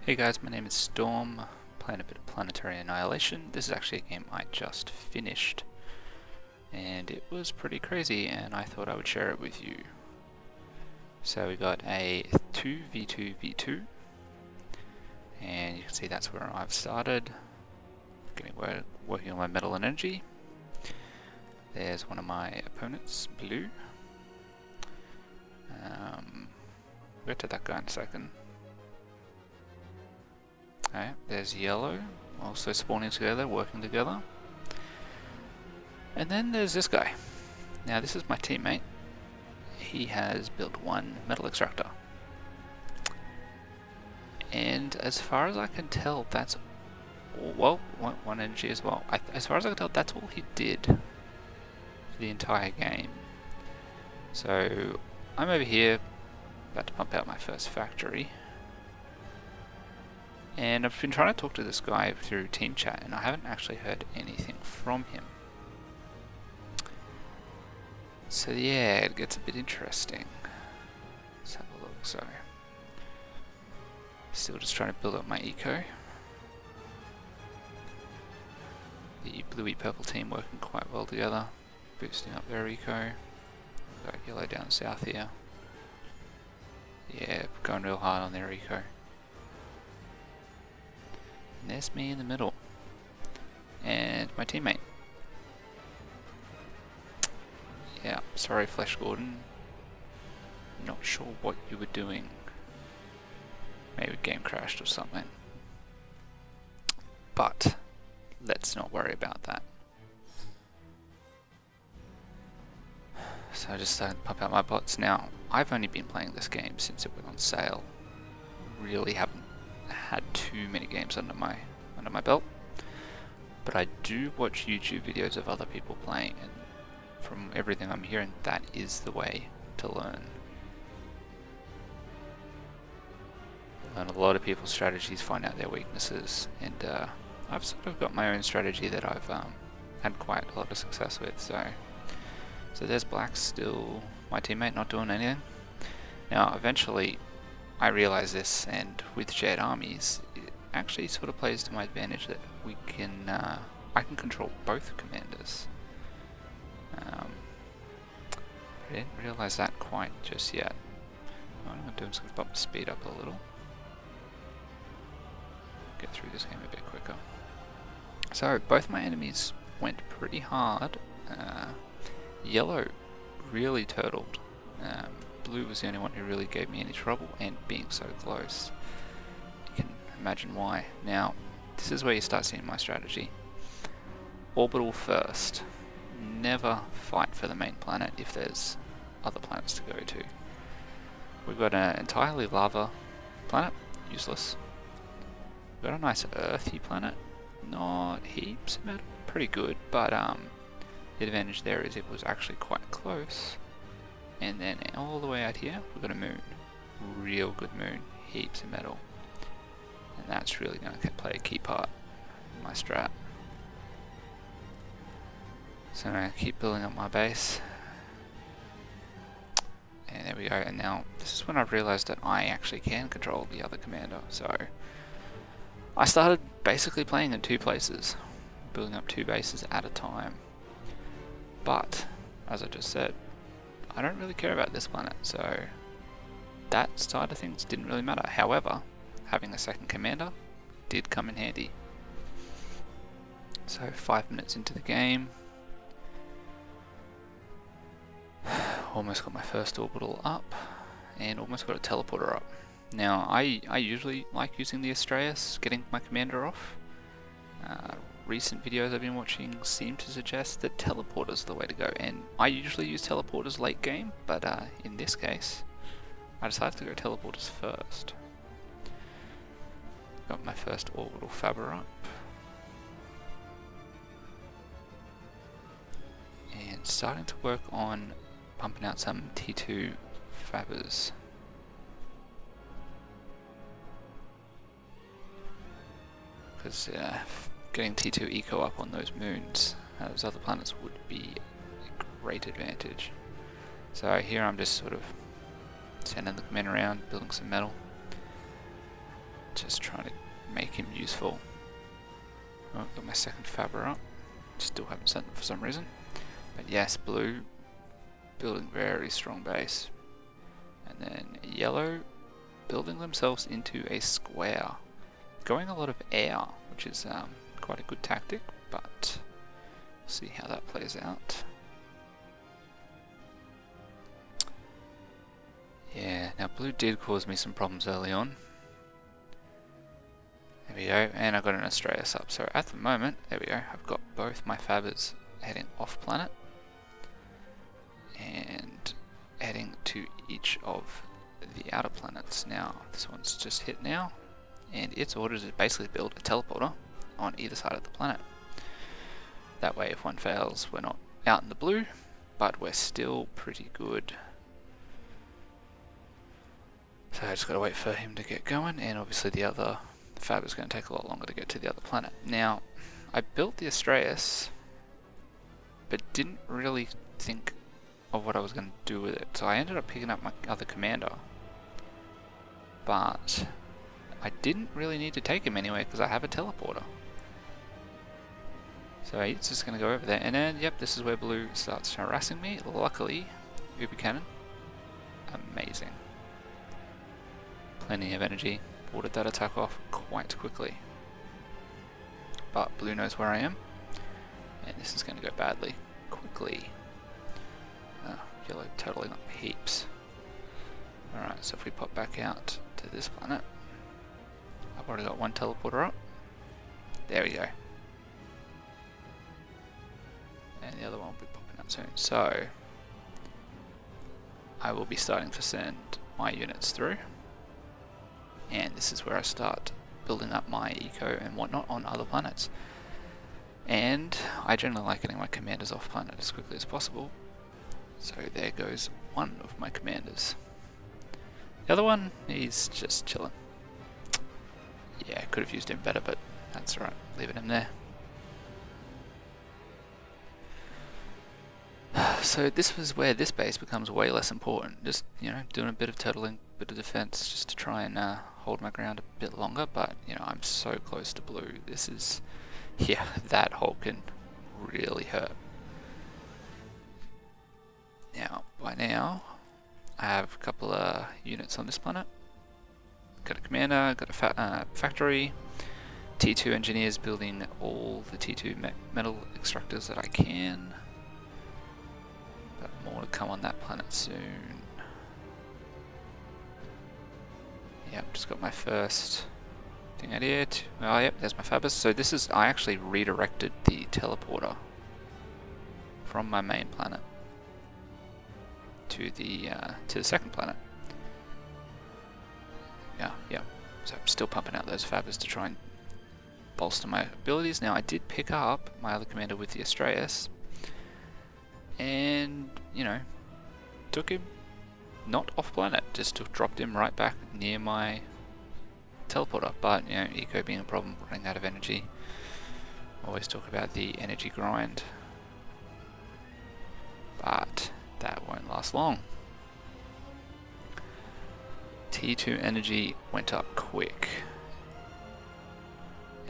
Hey guys, my name is Storm, playing a bit of Planetary Annihilation. This is actually a game I just finished, and it was pretty crazy, and I thought I would share it with you. So we got a 2v2v2, and you can see that's where I've started, working on my metal and energy. There's one of my opponents, blue. We'll get to that guy in a second. Alright, there's yellow, also spawning together, working together. And then there's this guy. Now this is my teammate. He has built one metal extractor. And as far as I can tell, that's all, well, one energy as well. As far as I can tell, that's all he did for the entire game. So I'm over here, about to pump out my first factory. And I've been trying to talk to this guy through team chat, and I haven't actually heard anything from him. So yeah, it gets a bit interesting. Let's have a look. So, still just trying to build up my eco. The bluey purple team working quite well together, boosting up their eco. Got yellow down south here. Yeah, going real hard on their eco. And there's me in the middle, and my teammate. Yeah, sorry Flesh Gordon, not sure what you were doing. Maybe game crashed or something. But let's not worry about that. So I just started to pump out my bots. Now, I've only been playing this game since it went on sale. Really haven't had too many games under my belt, but I do watch YouTube videos of other people playing, and from everything I'm hearing, that is the way to learn. Learn a lot of people's strategies, find out their weaknesses, and I've sort of got my own strategy that I've had quite a lot of success with. So there's black, still my teammate, not doing anything. Now eventually I realize this, and with shared armies, it actually sort of plays to my advantage that we can, I can control both commanders. I didn't realize that quite just yet. What I'm going to do is bump the speed up a little. Get through this game a bit quicker. So both my enemies went pretty hard. Yellow really turtled. Blue was the only one who really gave me any trouble, and being so close, you can imagine why. Now, this is where you start seeing my strategy. Orbital first. Never fight for the main planet if there's other planets to go to. We've got an entirely lava planet, useless. We've got a nice earthy planet, not heaps metal, pretty good, but the advantage there is it was actually quite close. And then all the way out here, we've got a moon. Real good moon, heaps of metal. And that's really going to play a key part in my strat. So I'm going to keep building up my base. And there we go, and now this is when I've realized that I actually can control the other commander. So I started basically playing in two places, building up two bases at a time. But, as I just said, I don't really care about this planet, so that side of things didn't really matter. However, having a second commander did come in handy. So 5 minutes into the game, almost got my first orbital up, and almost got a teleporter up. Now I usually like using the Astraeus, getting my commander off. Recent videos I've been watching seem to suggest that teleporters are the way to go, and I usually use teleporters late game, but in this case I decided to go teleporters first. Got my first orbital fabber up, and starting to work on pumping out some T2 fabbers. Because getting T2 eco up on those moons, those other planets, would be a great advantage. So here I'm just sort of sending the men around, building some metal. Just trying to make him useful. Oh, got my second Fabber up. Still haven't sent them for some reason. But yes, blue building very strong base. And then yellow building themselves into a square. Going a lot of air, which is quite a good tactic, but we'll see how that plays out. Yeah, now blue did cause me some problems early on. There we go, and I got an Australis up. So at the moment, there we go, I've got both my Fabbers heading off planet and heading to each of the outer planets. Now, this one's just hit now, and its order is to basically build a teleporter on either side of the planet. That way, if one fails, we're not out in the blue, but we're still pretty good. So I just gotta wait for him to get going, and obviously the other Fab is going to take a lot longer to get to the other planet. Now, I built the Australis, but didn't really think of what I was going to do with it. So I ended up picking up my other commander, but I didn't really need to take him anyway because I have a teleporter. So he's just going to go over there, and then, yep, this is where blue starts harassing me. Luckily, Uber Cannon, amazing. Plenty of energy, ordered that attack off quite quickly. But blue knows where I am, and this is going to go badly quickly. Yellow totaling up heaps. Alright, so if we pop back out to this planet, I've already got one teleporter up. There we go. And the other one will be popping up soon. So, I will be starting to send my units through. And this is where I start building up my eco and whatnot on other planets. And I generally like getting my commanders off planet as quickly as possible. So there goes one of my commanders. The other one, he's just chilling. Yeah, could have used him better, but that's alright, leaving him there. So this was where this base becomes way less important. Just, you know, doing a bit of turtling, bit of defense, just to try and hold my ground a bit longer. But, you know, I'm so close to blue. This is, yeah, that hole can really hurt. Now, by now, I have a couple of units on this planet. Got a commander, got a factory, T2 engineers building all the T2 metal extractors that I can. But more to come on that planet soon. Yep, just got my first thing out here. Oh, yep, there's my Fabbers. So this is, I actually redirected the teleporter from my main planet to the second planet. Yeah. So I'm still pumping out those Fabbers to try and bolster my abilities. Now I did pick up my other commander with the Australis, and you know, took him not off planet, just dropped him right back near my teleporter. But you know, eco being a problem, running out of energy. Always talk about the energy grind, but that won't last long. T2 energy went up quick,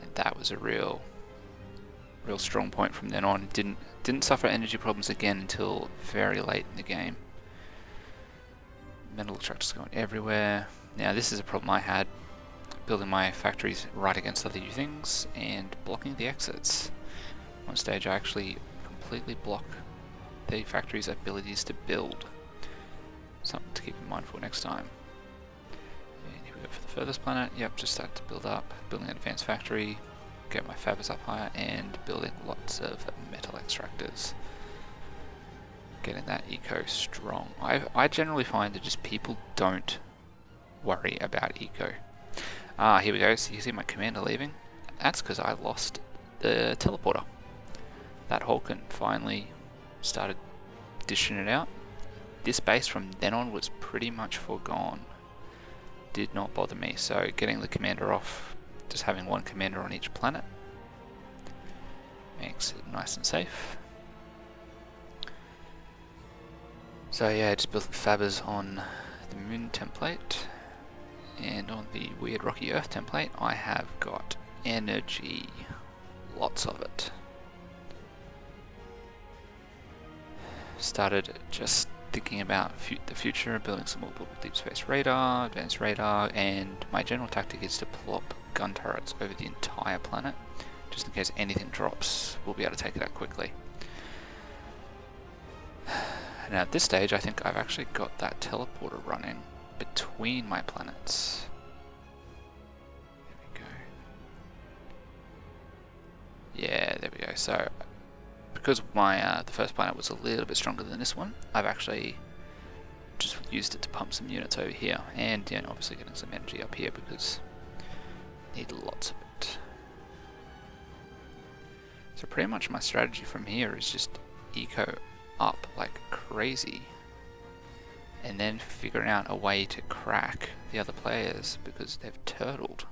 and that was a real strong point from then on. Didn't suffer energy problems again until very late in the game. Metal trucks going everywhere. Now this is a problem I had, building my factories right against other things and blocking the exits. One stage I actually completely block the factory's abilities to build. Something to keep in mind for next time. And here we go for the furthest planet. Yep, just started to build up, building an advanced factory, get my Fabbers up higher, and building lots of metal extractors. Getting that eco strong. I generally find that just people don't worry about eco. Here we go. So you see my commander leaving? That's because I lost the teleporter. That Hulken finally started dishing it out. This base from then on was pretty much foregone. Did not bother me. So getting the commander off, just having one commander on each planet, makes it nice and safe. So yeah, I just built the Fabbers on the moon template, And on the weird rocky earth template, I have got energy. Lots of it. Started just thinking about the future, building some orbital deep space radar, advanced radar, and my general tactic is to plop gun turrets over the entire planet, just in case anything drops, we'll be able to take it out quickly. Now at this stage, I think I've actually got that teleporter running between my planets. There we go. Yeah, there we go. So, because my the first planet was a little bit stronger than this one, I've actually just used it to pump some units over here, and obviously getting some energy up here because I need lots of it. So pretty much my strategy from here is just eco up like crazy, and then figuring out a way to crack the other players because they've turtled.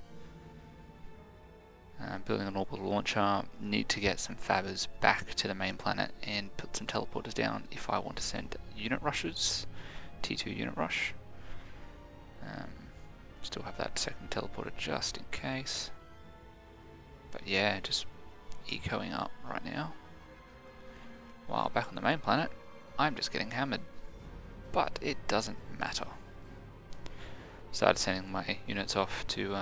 Building an orbital launcher, need to get some fabbers back to the main planet and put some teleporters down if I want to send unit rushes, T2 unit rush. Still have that second teleporter just in case. But yeah, just ecoing up right now. While back on the main planet, I'm just getting hammered. But it doesn't matter. Started sending my units off to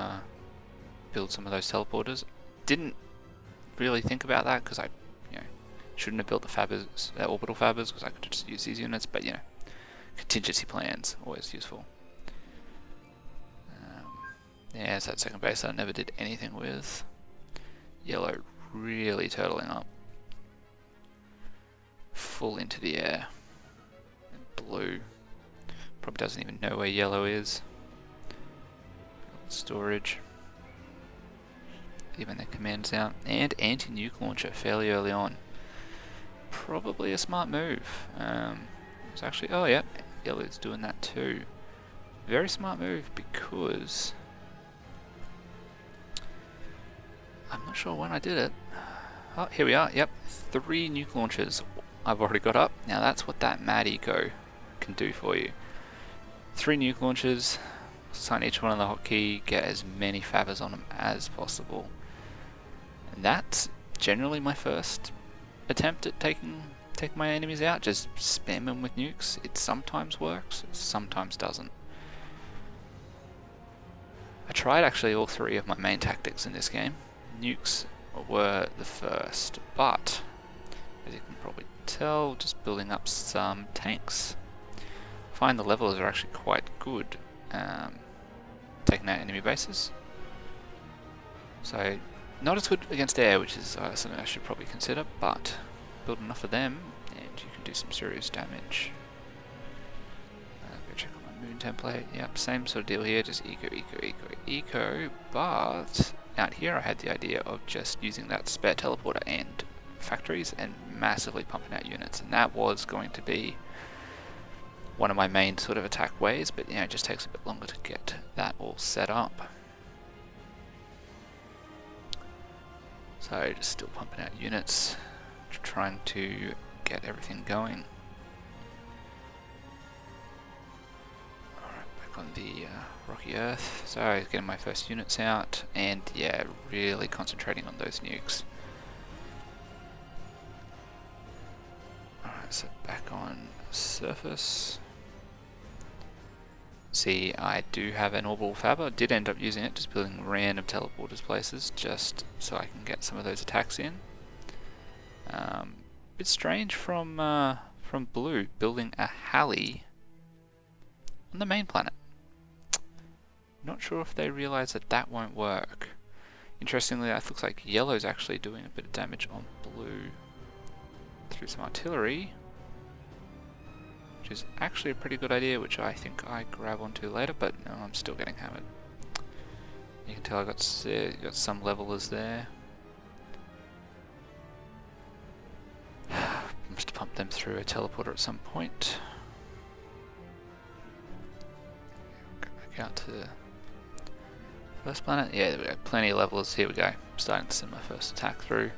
build some of those teleporters. Didn't really think about that because I shouldn't have built the fabbers, orbital fabbers, because I could just use these units, but contingency plans, always useful. Yeah, so that second base I never did anything with. Yellow really turtling up. Full into the air. And blue probably doesn't even know where yellow is. Storage. Even their commands out. And anti-nuke launcher fairly early on. Probably a smart move. It's actually, oh yeah, yellow's doing that too. Very smart move because I'm not sure when I did it. Oh, here we are, yep. 3 nuke launchers I've already got up. Now that's what that mad eco can do for you. 3 nuke launchers, assign each one on the hotkey, get as many fabbers on them as possible. And that's generally my first attempt at taking my enemies out. Just spam them with nukes. It sometimes works, sometimes doesn't. I tried actually all 3 of my main tactics in this game. Nukes were the first, but as you can probably tell, just building up some tanks. I find the levelers are actually quite good taking out enemy bases. So not as good against air, which is something I should probably consider, but build enough of them and you can do some serious damage. Go check on my moon template. Yep, same sort of deal here, just eco, but out here I had the idea of just using that spare teleporter and factories and massively pumping out units, and that was going to be one of my main sort of attack ways, but it just takes a bit longer to get that all set up. So just still pumping out units, trying to get everything going. Alright, back on the rocky earth. So getting my first units out, and yeah, really concentrating on those nukes. Alright, so back on surface. See, I do have an orbital fabber. I did end up using it, just building random teleporters places, just so I can get some of those attacks in. Bit strange from blue, building a Halley on the main planet. Not sure if they realize that that won't work. Interestingly, it looks like yellow's actually doing a bit of damage on blue through some artillery, which is actually a pretty good idea, which I think I grab onto later, but no, I'm still getting hammered. You can tell I got some levelers there. Must pump them through a teleporter at some point. Go back out to the first planet. Yeah, there we go. Plenty of levelers. Here we go. Starting to send my first attack through.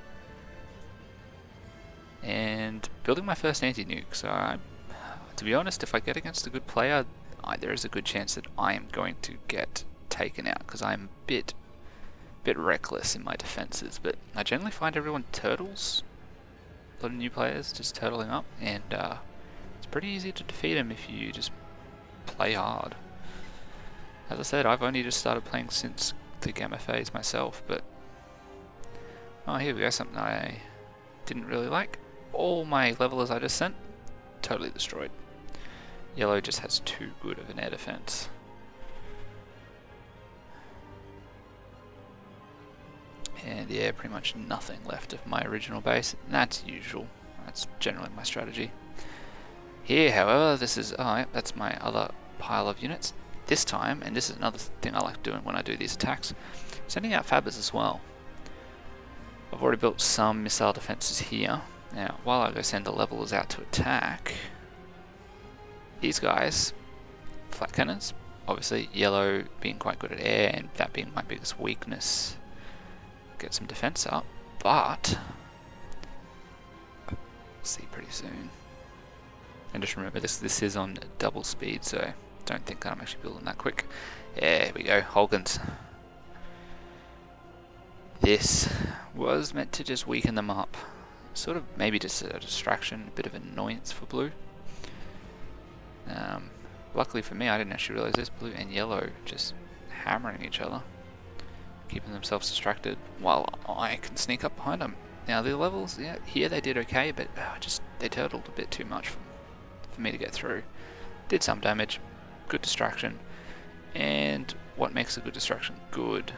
And building my first anti-nuke. So to be honest, if I get against a good player, there is a good chance that I am going to get taken out because I'm a bit reckless in my defenses, but I generally find everyone turtles. A lot of new players just turtling up, and it's pretty easy to defeat them if you just play hard. As I said, I've only just started playing since the Gamma phase myself, but oh, here we go, something I didn't really like. All my levelers I just sent, totally destroyed. Yellow just has too good of an air defense. And yeah, pretty much nothing left of my original base. That's usual. That's generally my strategy. Here, however, this is, oh yeah, that's my other pile of units. This time, and this is another thing I like doing when I do these attacks, sending out fabbers as well. I've already built some missile defenses here. Now, while I go send the levelers out to attack, these guys, flat cannons, obviously yellow being quite good at air and that being my biggest weakness, get some defense up, but we'll see pretty soon. And just remember this is on double speed, so don't think that I'm actually building that quick. Yeah, here we go, Holgans. This was meant to just weaken them up. Sort of maybe just a distraction, a bit of annoyance for blue. Luckily for me, I didn't actually realize this. Blue and yellow just hammering each other, keeping themselves distracted while I can sneak up behind them. Now the levels, yeah, here they did okay, but they turtled a bit too much for me to get through. Did some damage, good distraction, and what makes a good distraction good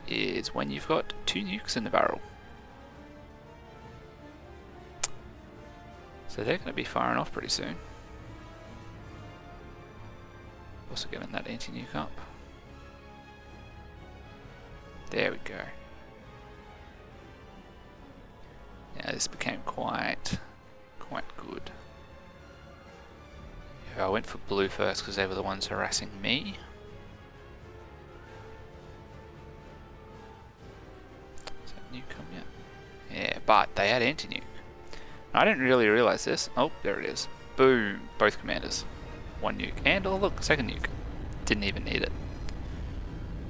is when you've got 2 nukes in the barrel. So they're going to be firing off pretty soon. Also getting that anti-nuke up. There we go. Now this became quite good. I went for blue first because they were the ones harassing me. Is that nuke come yet? Yeah, but they had anti-nuke. I didn't really realize this. Oh, there it is. Boom, both commanders. 1 nuke, and oh look, 2nd nuke. Didn't even need it.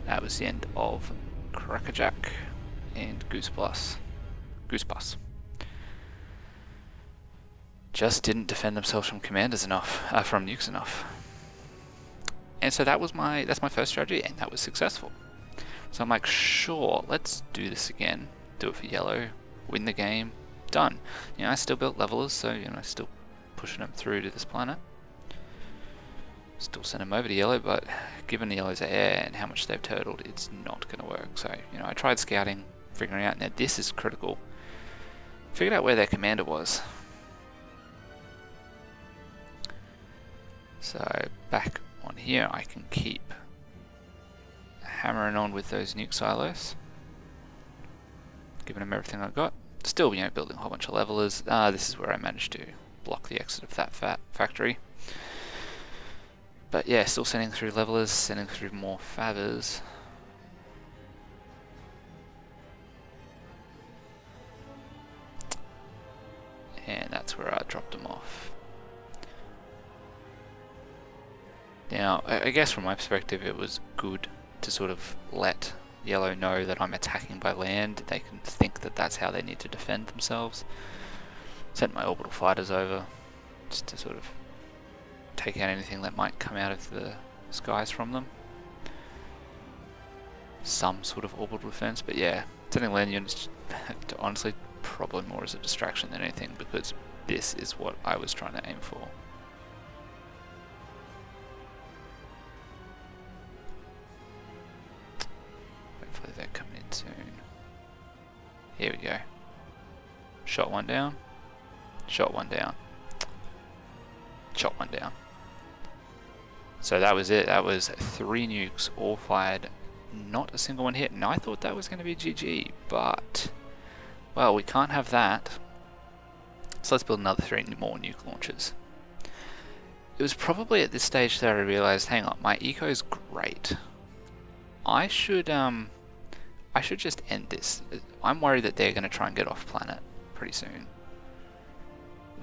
That was the end of Crackerjack and Goosebus. Just didn't defend themselves from commanders enough, from nukes enough. And so that's my first strategy, and that was successful. So I'm like, sure, let's do this again. Do it for yellow, win the game, done. You know, I still built levelers, so you know, still pushing them through to this planet. Still send them over to yellow, but given the yellow's air and how much they've turtled, it's not going to work. So, you know, I tried scouting, figuring out, now this is critical. Figured out where their commander was. So, back on here, I can keep hammering on with those nuke silos. Giving them everything I've got. Still, you know, building a whole bunch of levelers. This is where I managed to block the exit of that factory. But yeah, still sending through levelers, sending through more fabbers. And that's where I dropped them off. Now, I guess from my perspective it was good to sort of let yellow know that I'm attacking by land. They can think that that's how they need to defend themselves. Sent my orbital fighters over just to sort of take out anything that might come out of the skies from them. Some sort of orbital defense, but yeah, sending land units honestly probably more as a distraction than anything, because this is what I was trying to aim for. Hopefully they're coming in soon. Here we go. Shot 1 down. Shot 1 down. Shot 1 down. So that was it. That was 3 nukes, all fired, not a single one hit. And I thought that was going to be GG, but well, we can't have that. So let's build another 3 more nuke launchers. It was probably at this stage that I realized, hang on, my eco is great. I should just end this. I'm worried that they're going to try and get off planet pretty soon.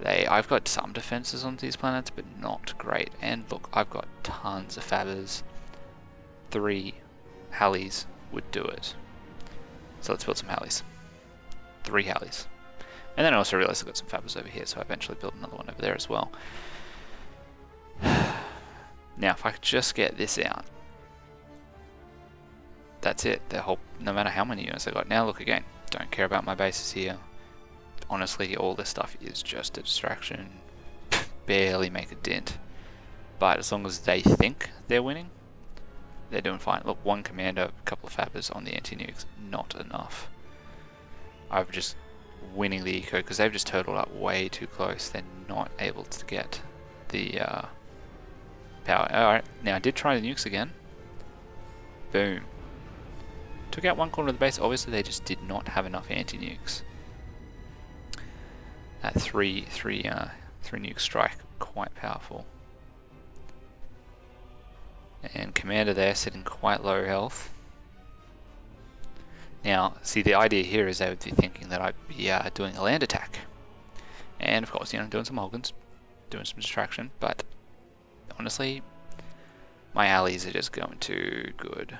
I've got some defenses on these planets, but not great. And look, I've got tons of fabbers. 3 Halleys would do it. So let's build some Halleys. 3 Halleys. And then I also realized I've got some fabbers over here, so I eventually built another one over there as well. Now, if I could just get this out, that's it. No matter how many units I got. Now, look again. Don't care about my bases here. Honestly, all this stuff is just a distraction. Barely make a dent. But as long as they think they're winning, they're doing fine. Look, 1 commander, a couple of fabbers on the anti-nukes, not enough. I'm just winning the eco because they've just turtled up way too close. They're not able to get the power. Alright, now I did try the nukes again. Boom. Took out 1 corner of the base. Obviously they just did not have enough anti-nukes. That 3 nuke strike, quite powerful. And commander there sitting quite low health. Now, see, the idea here is they would be thinking that I'd be doing a land attack. And of course, you know, doing some Mulligans, doing some distraction, but honestly, my allies are just going too good.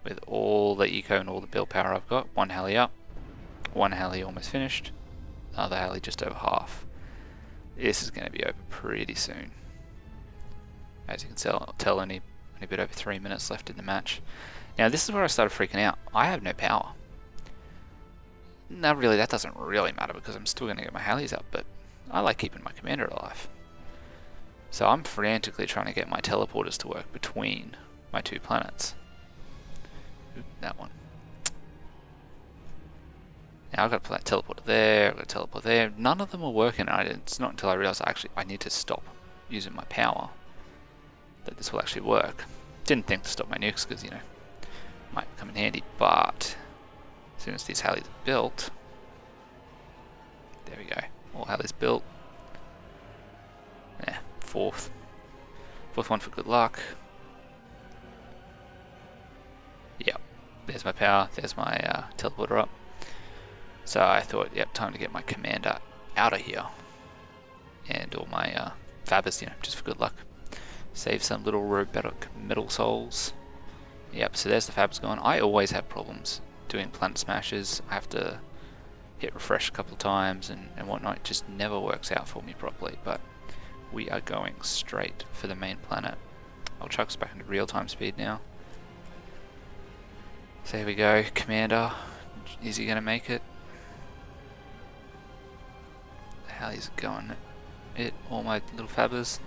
With all the eco and all the build power I've got, 1 Halley up, 1 Halley almost finished, another Halley just over half. This is going to be over pretty soon. As you can tell only a bit over 3 minutes left in the match. Now this is where I started freaking out. I have no power. Now really that doesn't really matter because I'm still going to get my Halleys up, but I like keeping my commander alive. So I'm frantically trying to get my teleporters to work between my 2 planets. Ooh, that one. Now I've got to put that teleporter there, I've got to teleport there. None of them are working. It's not until I realised I need to stop using my power that this will actually work. Didn't think to stop my nukes because, you know, might come in handy, but as soon as these Halleys are built, there we go, all Halleys built. Yeah, fourth one for good luck. Yep, there's my power, there's my teleporter up. So I thought, yep, time to get my commander out of here. And all my fabbers, you know, just for good luck. Save some little robotic metal souls. Yep, so there's the fabbers going. I always have problems doing planet smashes. I have to hit refresh a couple of times and whatnot. It just never works out for me properly, but we are going straight for the main planet. I'll chuck us back into real-time speed now. So here we go, commander. Is he going to make it? How he's going it, all my little fabbers.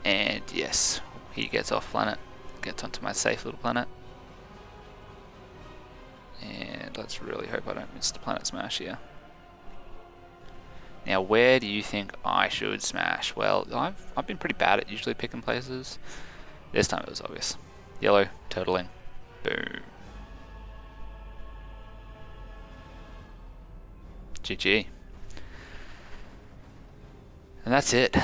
And yes, he gets off planet, gets onto my safe little planet. And let's really hope I don't miss the planet smash here. Now where do you think I should smash? Well, I've been pretty bad at usually picking places. This time it was obvious. Yellow, turtling, boom. GG. And that's it.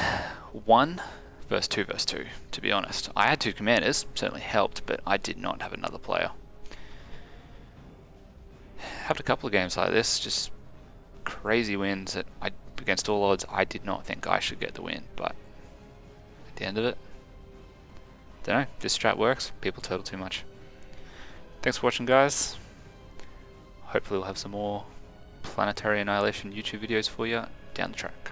1 versus 2 versus 2, to be honest. I had 2 commanders, certainly helped, but I did not have another player. Had a couple of games like this, just crazy wins that against all odds I did not think I should get the win, but at the end of it, don't know, this strat works, people turtle too much. Thanks for watching, guys. Hopefully we'll have some more Planetary Annihilation YouTube videos for you down the track.